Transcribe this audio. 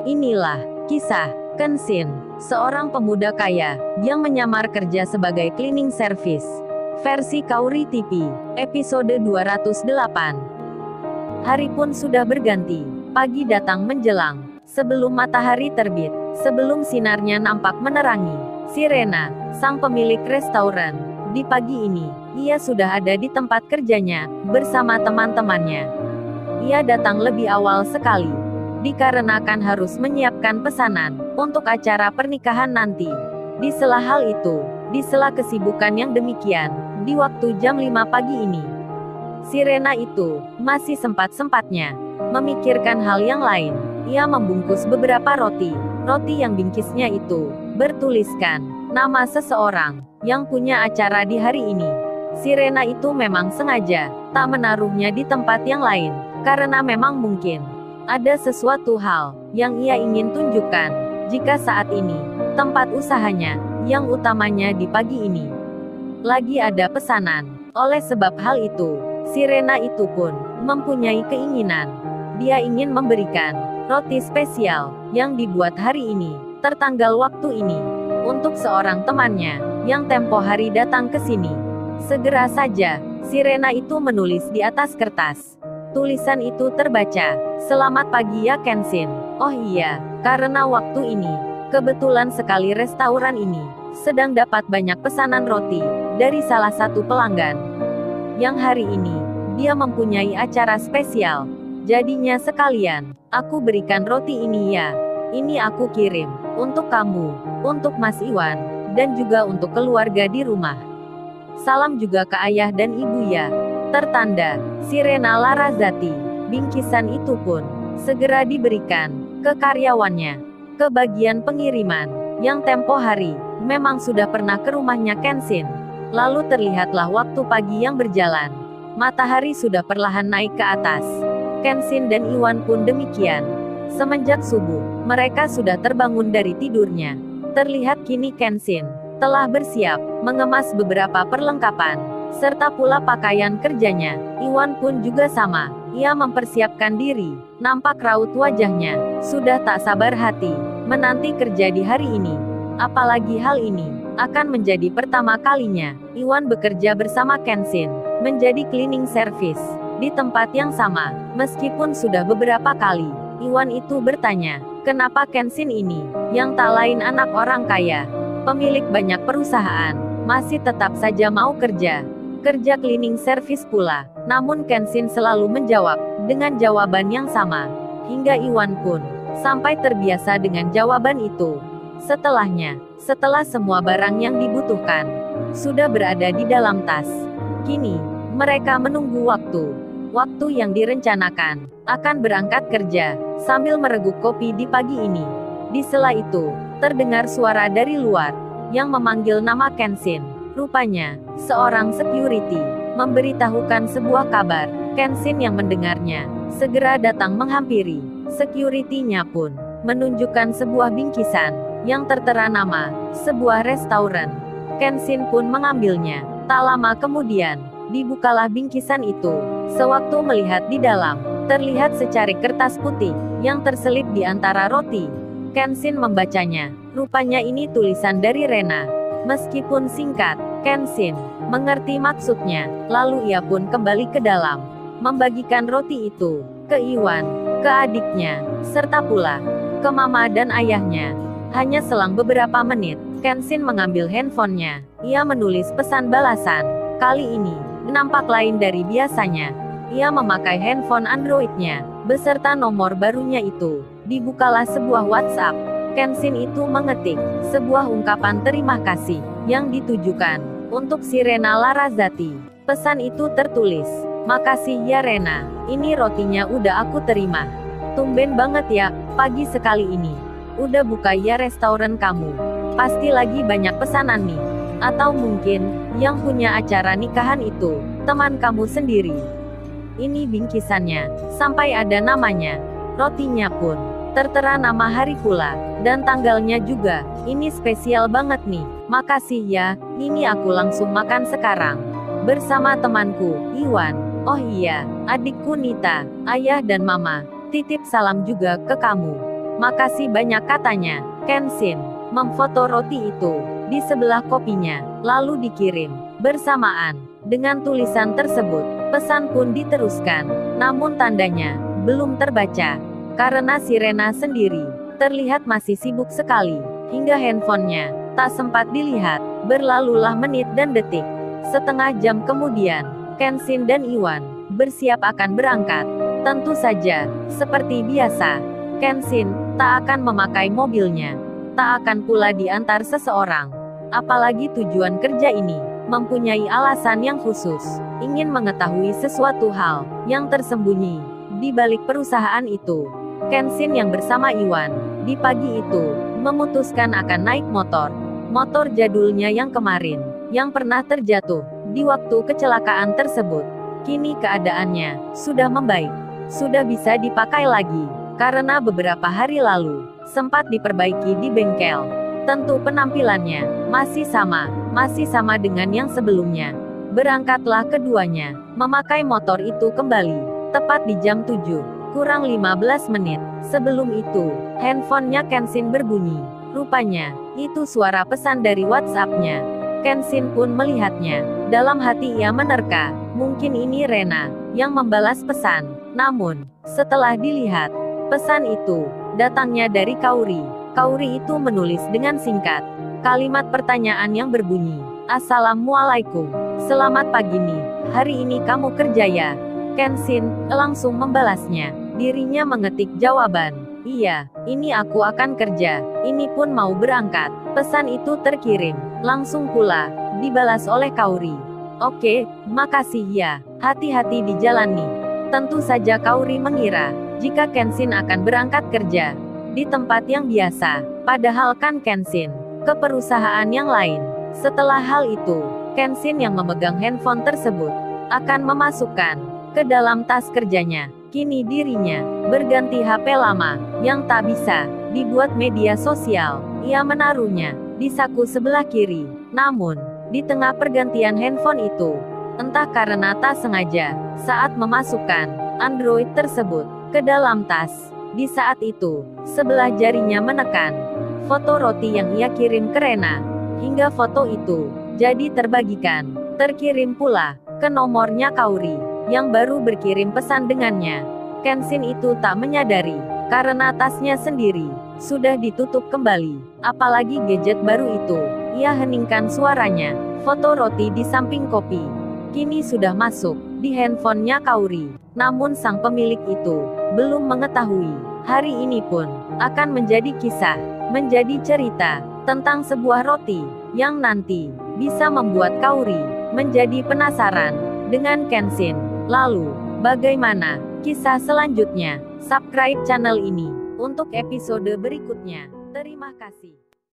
Inilah kisah Kenshin, seorang pemuda kaya yang menyamar kerja sebagai cleaning service. Versi Kauri TV, episode 208. Hari pun sudah berganti. Pagi datang menjelang. Sebelum matahari terbit, sebelum sinarnya nampak menerangi, si Rena, sang pemilik restoran, di pagi ini, ia sudah ada di tempat kerjanya, bersama teman-temannya. Ia datang lebih awal sekali dikarenakan harus menyiapkan pesanan untuk acara pernikahan nanti. Di sela hal itu, di sela kesibukan yang demikian, di waktu jam 5 pagi ini, si Rena itu masih sempat-sempatnya memikirkan hal yang lain. Ia membungkus beberapa roti yang bingkisnya itu bertuliskan nama seseorang yang punya acara di hari ini. Si Rena itu memang sengaja tak menaruhnya di tempat yang lain, karena memang mungkin ada sesuatu hal yang ia ingin tunjukkan, jika saat ini, tempat usahanya, yang utamanya di pagi ini, lagi ada pesanan. Oleh sebab hal itu, si Rena itu pun mempunyai keinginan. Dia ingin memberikan roti spesial yang dibuat hari ini, tertanggal waktu ini, untuk seorang temannya, yang tempo hari datang ke sini. Segera saja, si Rena itu menulis di atas kertas. Tulisan itu terbaca, "Selamat pagi ya Kenshin. Oh iya, karena waktu ini, kebetulan sekali restoran ini sedang dapat banyak pesanan roti dari salah satu pelanggan. Yang hari ini, dia mempunyai acara spesial. Jadinya sekalian, aku berikan roti ini ya. Ini aku kirim untuk kamu, untuk Mas Iwan, dan juga untuk keluarga di rumah. Salam juga ke ayah dan ibu ya. Tertanda, si Rena Larazati." Bingkisan itu pun segera diberikan ke karyawannya, ke bagian pengiriman, yang tempo hari memang sudah pernah ke rumahnya Kenshin. Lalu terlihatlah waktu pagi yang berjalan. Matahari sudah perlahan naik ke atas. Kenshin dan Iwan pun demikian. Semenjak subuh, mereka sudah terbangun dari tidurnya. Terlihat kini Kenshin telah bersiap, mengemas beberapa perlengkapan, serta pula pakaian kerjanya. Iwan pun juga sama. Ia mempersiapkan diri. Nampak raut wajahnya sudah tak sabar hati menanti kerja di hari ini. Apalagi hal ini akan menjadi pertama kalinya Iwan bekerja bersama Kenshin, menjadi cleaning service di tempat yang sama. Meskipun sudah beberapa kali Iwan itu bertanya, kenapa Kenshin ini, yang tak lain anak orang kaya, pemilik banyak perusahaan, masih tetap saja mau kerja cleaning service pula. Namun Kenshin selalu menjawab dengan jawaban yang sama, hingga Iwan pun sampai terbiasa dengan jawaban itu. Setelahnya, setelah semua barang yang dibutuhkan sudah berada di dalam tas, kini mereka menunggu waktu yang direncanakan akan berangkat kerja, sambil mereguk kopi di pagi ini. Di sela itu, terdengar suara dari luar yang memanggil nama Kenshin. Rupanya, seorang security memberitahukan sebuah kabar. Kenshin yang mendengarnya segera datang menghampiri. Security-nya pun menunjukkan sebuah bingkisan yang tertera nama sebuah restoran. Kenshin pun mengambilnya. Tak lama kemudian, dibukalah bingkisan itu. Sewaktu melihat di dalam, terlihat secarik kertas putih yang terselip di antara roti. Kenshin membacanya. Rupanya ini tulisan dari Rena. Meskipun singkat, Kenshin mengerti maksudnya. Lalu ia pun kembali ke dalam, membagikan roti itu ke Iwan, ke adiknya, serta pula ke mama dan ayahnya. Hanya selang beberapa menit, Kenshin mengambil handphonenya. Ia menulis pesan balasan. Kali ini nampak lain dari biasanya. Ia memakai handphone Androidnya beserta nomor barunya itu. Dibukalah sebuah WhatsApp. Kenshin itu mengetik sebuah ungkapan terima kasih yang ditujukan untuk si Rena Larazati. Pesan itu tertulis, "Makasih ya Rena, ini rotinya udah aku terima. Tumben banget ya, pagi sekali ini. Udah buka ya restoran kamu. Pasti lagi banyak pesanan nih. Atau mungkin, yang punya acara nikahan itu, teman kamu sendiri." Ini bingkisannya, sampai ada namanya. Rotinya pun tertera nama hari pula, dan tanggalnya juga. Ini spesial banget nih. Makasih ya, ini aku langsung makan sekarang. Bersama temanku, Iwan. Oh iya, adikku Nita, ayah dan mama, titip salam juga ke kamu. Makasih banyak, katanya. Kenshin memfoto roti itu di sebelah kopinya, lalu dikirim. Bersamaan dengan tulisan tersebut, pesan pun diteruskan. Namun tandanya belum terbaca, karena Sirena sendiri terlihat masih sibuk sekali, hingga handphonenya tak sempat dilihat. Berlalulah menit dan detik. Setengah jam kemudian, Kenshin dan Iwan bersiap akan berangkat. Tentu saja, seperti biasa, Kenshin tak akan memakai mobilnya, tak akan pula diantar seseorang. Apalagi tujuan kerja ini mempunyai alasan yang khusus, ingin mengetahui sesuatu hal yang tersembunyi di balik perusahaan itu. Kenshin yang bersama Iwan di pagi itu memutuskan akan naik motor jadulnya yang kemarin, yang pernah terjatuh di waktu kecelakaan tersebut. Kini keadaannya sudah membaik, sudah bisa dipakai lagi, karena beberapa hari lalu sempat diperbaiki di bengkel. Tentu penampilannya masih sama dengan yang sebelumnya. Berangkatlah keduanya, memakai motor itu kembali, tepat di jam 7, kurang 15 menit. Sebelum itu, handphonenya Kenshin berbunyi. Rupanya, itu suara pesan dari WhatsApp-nya. Kenshin pun melihatnya. Dalam hati ia menerka, mungkin ini Rena yang membalas pesan. Namun, setelah dilihat, pesan itu datangnya dari Kaori. Kaori itu menulis dengan singkat kalimat pertanyaan yang berbunyi, "Assalamualaikum. Selamat pagi nih. Hari ini kamu kerja ya?" Kenshin langsung membalasnya. Dirinya mengetik jawaban, "Iya, ini aku akan kerja. Ini pun mau berangkat." Pesan itu terkirim langsung pula dibalas oleh Kaori. "Oke, makasih ya. Hati-hati di jalan nih." Tentu saja Kaori mengira jika Kenshin akan berangkat kerja di tempat yang biasa, padahal kan Kenshin ke perusahaan yang lain. Setelah hal itu, Kenshin yang memegang handphone tersebut akan memasukkan ke dalam tas kerjanya. Kini dirinya berganti HP lama yang tak bisa dibuat media sosial. Ia menaruhnya di saku sebelah kiri. Namun, di tengah pergantian handphone itu, entah karena tak sengaja, saat memasukkan Android tersebut ke dalam tas, di saat itu, sebelah jarinya menekan foto roti yang ia kirim ke Rena. Hingga foto itu jadi terbagikan, terkirim pula ke nomornya Kaori yang baru berkirim pesan dengannya. Kenshin itu tak menyadari, karena tasnya sendiri sudah ditutup kembali. Apalagi gadget baru itu. Ia heningkan suaranya. Foto roti di samping kopi kini sudah masuk di handphonenya Kaori. Namun sang pemilik itu belum mengetahui. Hari ini pun akan menjadi kisah, menjadi cerita tentang sebuah roti yang nanti bisa membuat Kaori menjadi penasaran dengan Kenshin. Lalu, bagaimana kisah selanjutnya? Subscribe channel ini untuk episode berikutnya. Terima kasih.